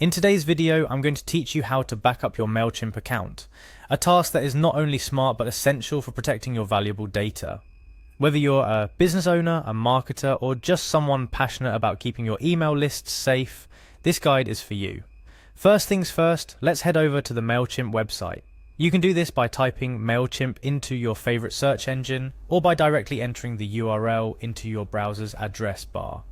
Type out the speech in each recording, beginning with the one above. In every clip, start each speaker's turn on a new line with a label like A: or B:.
A: In today's video, I'm going to teach you how to back up your Mailchimp account, a task that is not only smart but essential for protecting your valuable data. Whether you're a business owner, a marketer, or just someone passionate about keeping your email lists safe, this guide is for you. First things first, let's head over to the Mailchimp website. You can do this by typing Mailchimp into your favorite search engine or by directly entering the URL into your browser's address bar.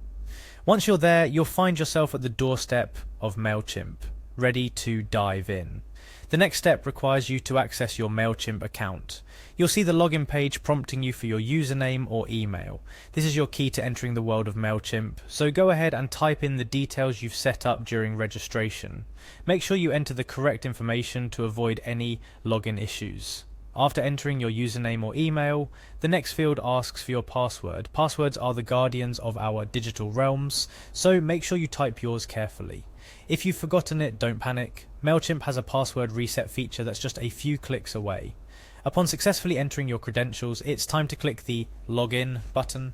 A: Once you're there, you'll find yourself at the doorstep of Mailchimp, ready to dive in. The next step requires you to access your Mailchimp account. You'll see the login page prompting you for your username or email. This is your key to entering the world of Mailchimp, so go ahead and type in the details you've set up during registration. Make sure you enter the correct information to avoid any login issues. After entering your username or email, the next field asks for your password. Passwords are the guardians of our digital realms, so make sure you type yours carefully. If you've forgotten it, don't panic. Mailchimp has a password reset feature that's just a few clicks away. Upon successfully entering your credentials, it's time to click the Login button.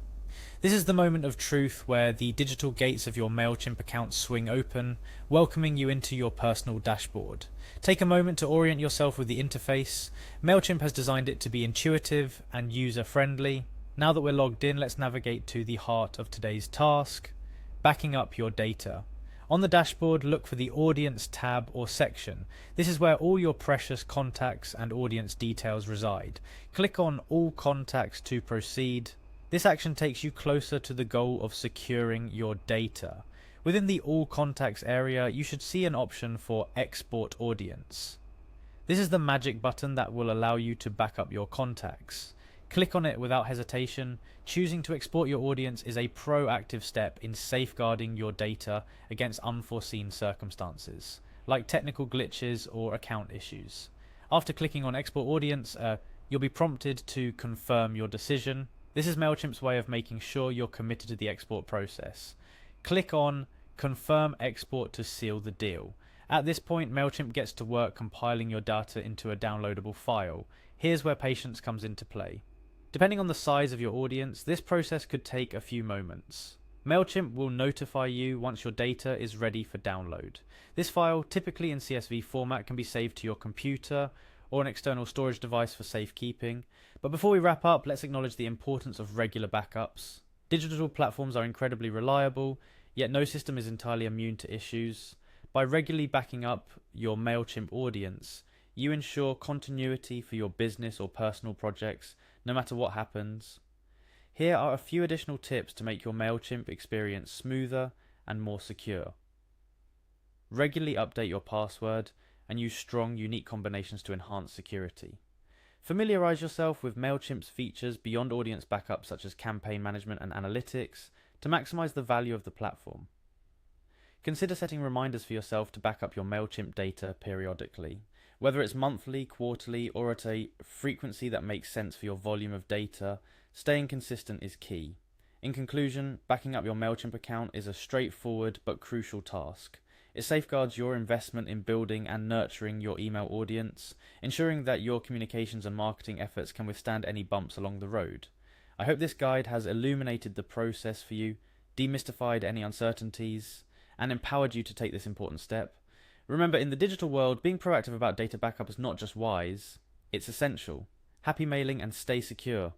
A: This is the moment of truth where the digital gates of your Mailchimp account swing open, welcoming you into your personal dashboard. Take a moment to orient yourself with the interface. Mailchimp has designed it to be intuitive and user-friendly. Now that we're logged in, let's navigate to the heart of today's task, backing up your data. On the dashboard, look for the Audience tab or section. This is where all your precious contacts and audience details reside. Click on All Contacts to proceed. This action takes you closer to the goal of securing your data. Within the All Contacts area, you should see an option for Export Audience. This is the magic button that will allow you to back up your contacts. Click on it without hesitation. Choosing to export your audience is a proactive step in safeguarding your data against unforeseen circumstances, like technical glitches or account issues. After clicking on Export Audience, you'll be prompted to confirm your decision. This is Mailchimp's way of making sure you're committed to the export process. Click on Confirm Export to seal the deal. At this point, Mailchimp gets to work compiling your data into a downloadable file. Here's where patience comes into play. Depending on the size of your audience, this process could take a few moments. Mailchimp will notify you once your data is ready for download. This file, typically in CSV format, can be saved to your computer or an external storage device for safekeeping. But before we wrap up, let's acknowledge the importance of regular backups. Digital platforms are incredibly reliable, yet no system is entirely immune to issues. By regularly backing up your Mailchimp audience, you ensure continuity for your business or personal projects, no matter what happens. Here are a few additional tips to make your Mailchimp experience smoother and more secure. Regularly update your password and use strong, unique combinations to enhance security. Familiarize yourself with Mailchimp's features beyond audience backup, such as campaign management and analytics, to maximize the value of the platform. Consider setting reminders for yourself to back up your Mailchimp data periodically. Whether it's monthly, quarterly, or at a frequency that makes sense for your volume of data, staying consistent is key. In conclusion, backing up your Mailchimp account is a straightforward but crucial task. It safeguards your investment in building and nurturing your email audience, ensuring that your communications and marketing efforts can withstand any bumps along the road. I hope this guide has illuminated the process for you, demystified any uncertainties, and empowered you to take this important step. Remember, in the digital world, being proactive about data backup is not just wise, it's essential. Happy mailing and stay secure.